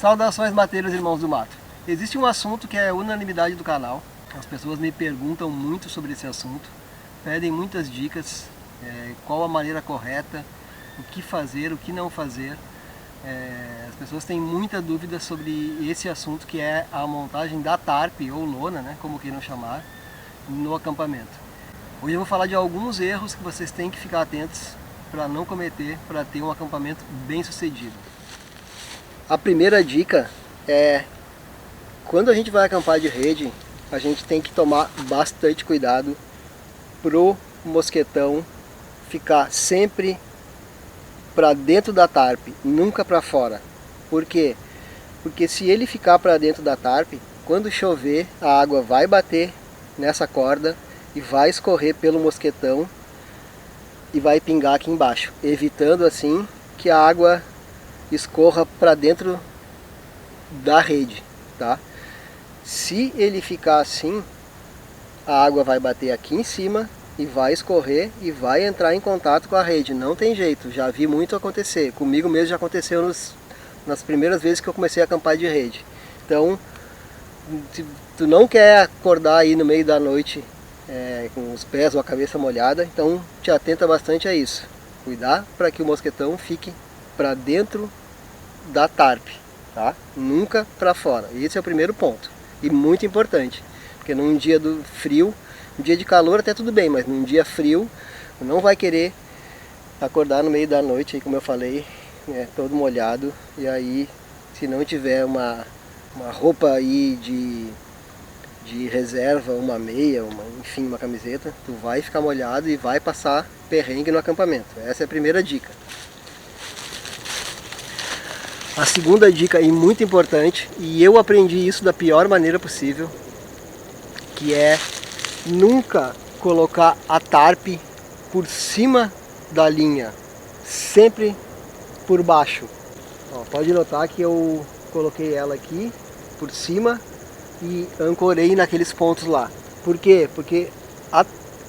Saudações mateiros, irmãos do mato. Existe um assunto que é unanimidade do canal. As pessoas me perguntam muito sobre esse assunto, pedem muitas dicas, qual a maneira correta, o que fazer, o que não fazer. As pessoas têm muita dúvida sobre esse assunto, que é a montagem da tarp ou lona, né, como queiram chamar, no acampamento. Hoje eu vou falar de alguns erros que vocês têm que ficar atentos para não cometer, para ter um acampamento bem sucedido. A primeira dica é: quando a gente vai acampar de rede, a gente tem que tomar bastante cuidado pro mosquetão ficar sempre para dentro da tarp, nunca para fora. Por quê? Porque se ele ficar para dentro da tarp, quando chover, a água vai bater nessa corda e vai escorrer pelo mosquetão e vai pingar aqui embaixo, evitando assim que a água escorra para dentro da rede, tá? Se ele ficar assim, a água vai bater aqui em cima e vai escorrer e vai entrar em contato com a rede. Não tem jeito, já vi muito acontecer. Comigo mesmo já aconteceu nas primeiras vezes que eu comecei a acampar de rede. Então, se tu não quer acordar aí no meio da noite com os pés ou a cabeça molhada, então te atenta bastante a isso. Cuidar para que o mosquetão fique para dentro da tarp, tá? Nunca para fora. Esse é o primeiro ponto e muito importante, porque num dia do frio, um dia de calor até tudo bem, mas num dia frio não vai querer acordar no meio da noite, aí, como eu falei, todo molhado. E aí, se não tiver uma roupa aí de reserva, uma meia, enfim, uma camiseta, tu vai ficar molhado e vai passar perrengue no acampamento. Essa é a primeira dica. A segunda dica, e muito importante, e eu aprendi isso da pior maneira possível, que é nunca colocar a tarp por cima da linha, sempre por baixo. Ó, pode notar que eu coloquei ela aqui por cima e ancorei naqueles pontos lá. Por quê? Porque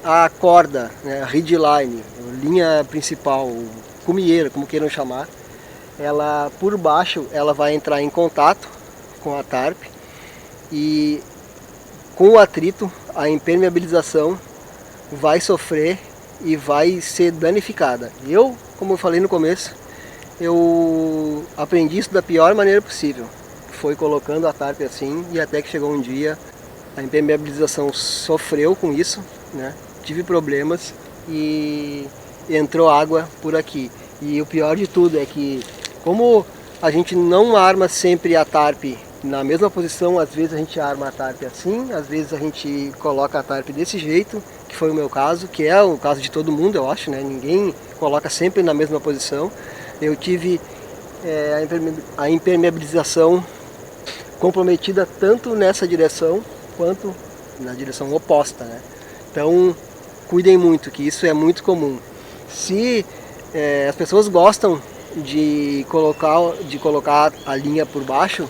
a corda, né, a headline, a linha principal, cumieira, como queiram chamar, ela por baixo ela vai entrar em contato com a tarp e com o atrito a impermeabilização vai sofrer e vai ser danificada. Eu, como eu falei no começo, eu aprendi isso da pior maneira possível. Foi colocando a tarp assim, e até que chegou um dia a impermeabilização sofreu com isso, né? Tive problemas e entrou água por aqui. E o pior de tudo é que, como a gente não arma sempre a tarp na mesma posição, às vezes a gente arma a tarp assim, às vezes a gente coloca a tarp desse jeito, que foi o meu caso, que é o caso de todo mundo, eu acho, né? Ninguém coloca sempre na mesma posição. Eu tive a impermeabilização comprometida tanto nessa direção quanto na direção oposta, né? Então, cuidem muito, que isso é muito comum. Se as pessoas gostam de colocar a linha por baixo,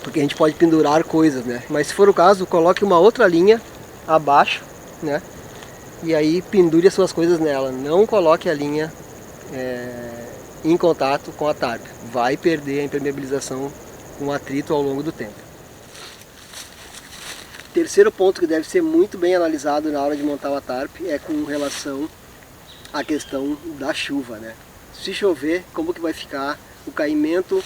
porque a gente pode pendurar coisas, né? Mas se for o caso, coloque uma outra linha abaixo, né? E aí pendure as suas coisas nela. Não coloque a linha em contato com a tarp. Vai perder a impermeabilização com atrito ao longo do tempo. Terceiro ponto que deve ser muito bem analisado na hora de montar a tarp é com relação à questão da chuva, né? Se chover, como que vai ficar o caimento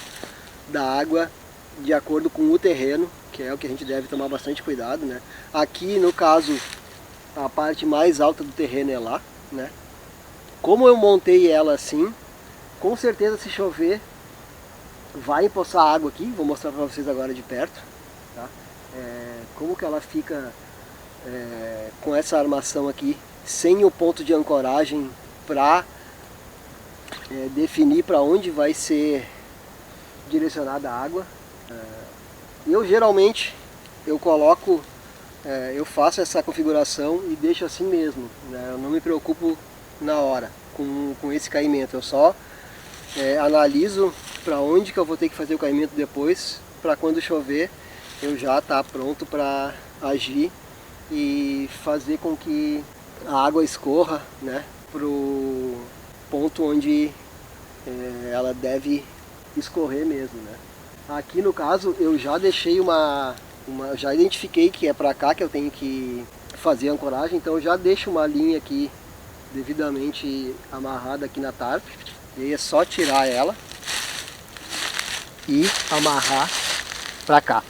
da água de acordo com o terreno, que é o que a gente deve tomar bastante cuidado, né? Aqui, no caso, a parte mais alta do terreno é lá, né? Como eu montei ela assim, com certeza se chover vai empoçar água aqui. Vou mostrar para vocês agora de perto, tá? Como que ela fica com essa armação aqui, sem o ponto de ancoragem para definir para onde vai ser direcionada a água. Eu geralmente eu faço essa configuração e deixo assim mesmo, né? Eu não me preocupo na hora com esse caimento. Eu só analiso para onde que eu vou ter que fazer o caimento depois, para quando chover eu já estar pronto para agir e fazer com que a água escorra, né, pro ponto onde ela deve escorrer mesmo, né? Aqui no caso eu já deixei já identifiquei que é para cá que eu tenho que fazer a ancoragem, então eu já deixo uma linha aqui devidamente amarrada aqui na tarpe. E aí é só tirar ela e amarrar para cá.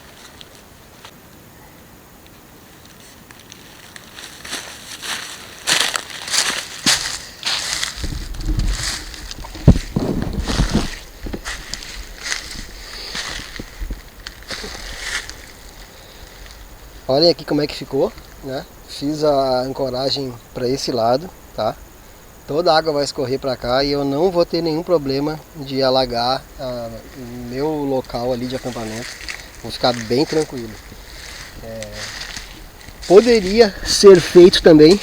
Olhem aqui como é que ficou, né? Fiz a ancoragem para esse lado, tá? Toda a água vai escorrer para cá e eu não vou ter nenhum problema de alagar o meu local ali de acampamento. Vou ficar bem tranquilo. Poderia ser feito também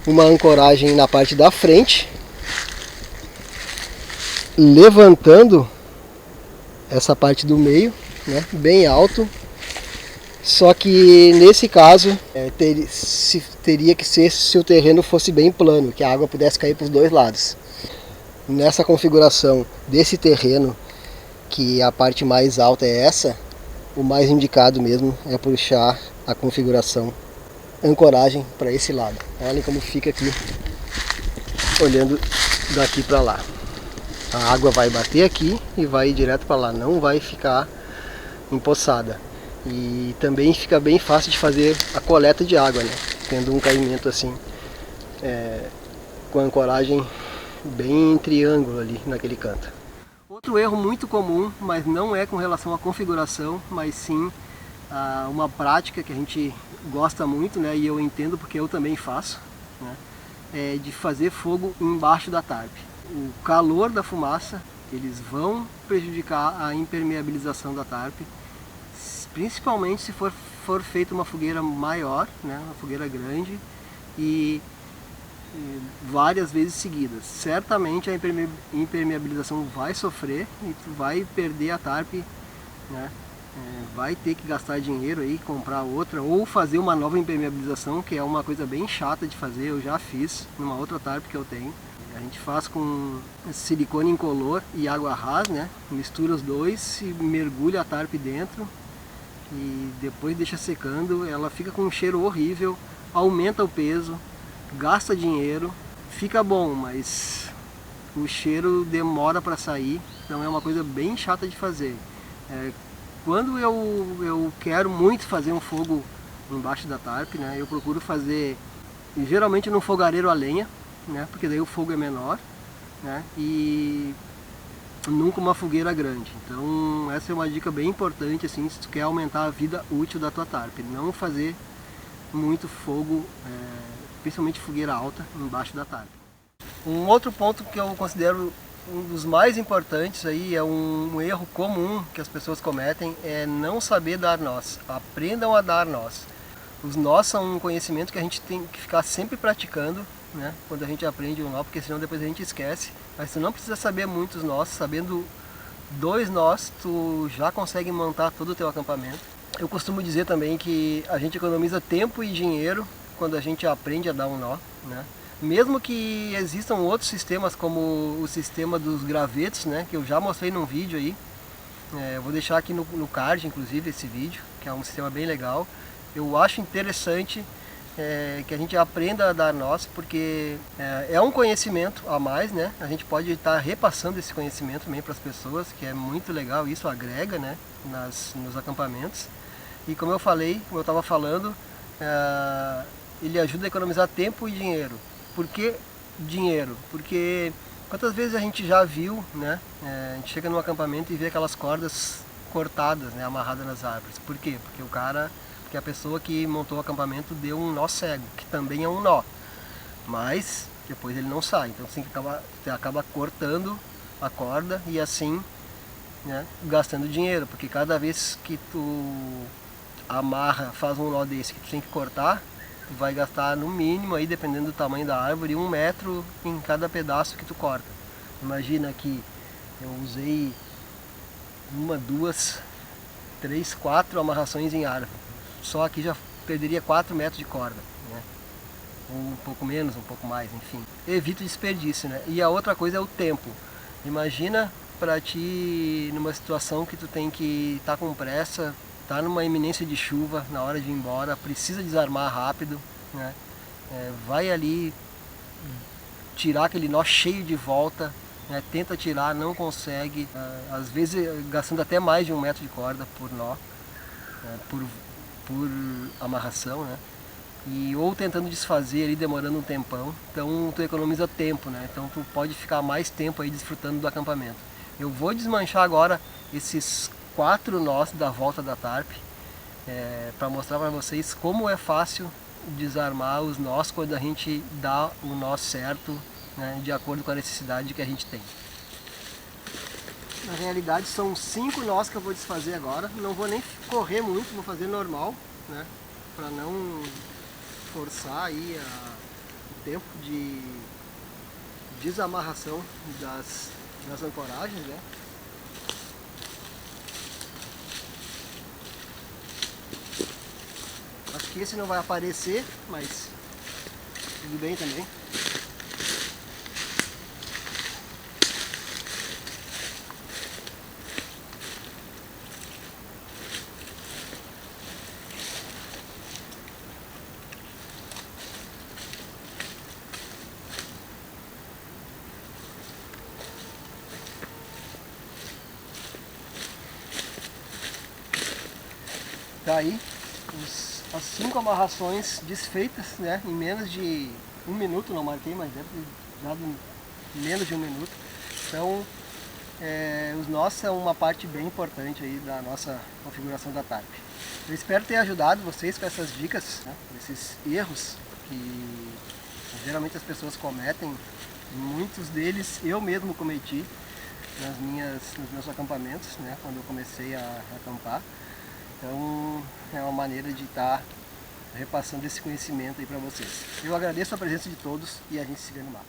uma ancoragem na parte da frente, levantando essa parte do meio, né? Bem alto. Só que nesse caso teria que ser se o terreno fosse bem plano, que a água pudesse cair para os dois lados. Nessa configuração desse terreno, que a parte mais alta é essa, o mais indicado mesmo é puxar a configuração ancoragem para esse lado. Olhem como fica aqui, olhando daqui para lá. A água vai bater aqui e vai direto para lá, não vai ficar empoçada. E também fica bem fácil de fazer a coleta de água, né? Tendo um caimento assim, com a ancoragem bem em triângulo ali naquele canto. Outro erro muito comum, mas não é com relação à configuração, mas sim a uma prática que a gente gosta muito, né? E eu entendo porque eu também faço, né? É de fazer fogo embaixo da tarpe. O calor da fumaça, eles vão prejudicar a impermeabilização da tarpe, principalmente se for feita uma fogueira maior, né, uma fogueira grande e várias vezes seguidas. Certamente a impermeabilização vai sofrer e tu vai perder a tarpe, né, vai ter que gastar dinheiro aí, comprar outra ou fazer uma nova impermeabilização, que é uma coisa bem chata de fazer. Eu já fiz numa outra tarpe que eu tenho. A gente faz com silicone incolor e água rasa, né, mistura os dois e mergulha a tarpe dentro. E depois deixa secando, ela fica com um cheiro horrível, aumenta o peso, gasta dinheiro, fica bom, mas o cheiro demora para sair, então é uma coisa bem chata de fazer. Quando eu quero muito fazer um fogo embaixo da tarpe, né, eu procuro fazer geralmente num fogareiro a lenha, né, porque daí o fogo é menor, né, e nunca uma fogueira grande. Então essa é uma dica bem importante assim, se tu quer aumentar a vida útil da tua tarpe, não fazer muito fogo, principalmente fogueira alta, embaixo da tarpe. Um outro ponto que eu considero um dos mais importantes aí, é um erro comum que as pessoas cometem, é não saber dar nós. Aprendam a dar nós. Os nós são um conhecimento que a gente tem que ficar sempre praticando, né, quando a gente aprende um nó, porque senão depois a gente esquece. Mas tu não precisa saber muitos nós, sabendo 2 nós tu já consegue montar todo o teu acampamento. Eu costumo dizer também que a gente economiza tempo e dinheiro quando a gente aprende a dar um nó, né? Mesmo que existam outros sistemas, como o sistema dos gravetos, né, que eu já mostrei num vídeo aí. Eu vou deixar aqui no card, inclusive, esse vídeo, que é um sistema bem legal. Eu acho interessante que a gente aprenda a dar nós, porque é um conhecimento a mais, né? A gente pode estar repassando esse conhecimento também para as pessoas, que é muito legal, isso agrega, né, nos acampamentos. E como eu falei, como eu estava falando, ele ajuda a economizar tempo e dinheiro. Por que dinheiro? Porque quantas vezes a gente já viu, né? A gente chega num acampamento e vê aquelas cordas cortadas, né, amarradas nas árvores. Por quê? Porque a pessoa que montou o acampamento deu um nó cego, que também é um nó, mas depois ele não sai. Então você acaba cortando a corda e assim, né, gastando dinheiro, porque cada vez que tu amarra, faz um nó desse que tu tem que cortar, tu vai gastar no mínimo, aí, dependendo do tamanho da árvore, 1 metro em cada pedaço que tu corta. Imagina que eu usei 1, 2, 3, 4 amarrações em árvore. Só aqui já perderia 4 metros de corda, né? Um pouco menos, um pouco mais, enfim. Evita o desperdício, né? E a outra coisa é o tempo. Imagina para ti numa situação que tu tem que estar com pressa, tá numa iminência de chuva na hora de ir embora, precisa desarmar rápido, né? Vai ali tirar aquele nó cheio de volta, né? Tenta tirar, não consegue, às vezes gastando até mais de 1 metro de corda por nó, por amarração, né? Ou tentando desfazer ali, demorando um tempão. Então tu economiza tempo, né? Então tu pode ficar mais tempo aí desfrutando do acampamento. Eu vou desmanchar agora esses 4 nós da volta da tarp, para mostrar para vocês como é fácil desarmar os nós quando a gente dá o nó certo, né, de acordo com a necessidade que a gente tem. Na realidade são 5 nós que eu vou desfazer agora. Não vou nem correr muito, vou fazer normal, né, para não forçar aí o tempo de desamarração das ancoragens, né. Acho que esse não vai aparecer, mas tudo bem também. Tá aí as 5 amarrações desfeitas, né, em menos de 1 minuto, não marquei, mas deve ter dado menos de 1 minuto. Então os nós são uma parte bem importante aí da nossa configuração da tarp. Eu espero ter ajudado vocês com essas dicas, né, esses erros que geralmente as pessoas cometem. Muitos deles eu mesmo cometi nos meus acampamentos, né, quando eu comecei a acampar. Então é uma maneira de estar repassando esse conhecimento aí para vocês. Eu agradeço a presença de todos e a gente se vê no mato.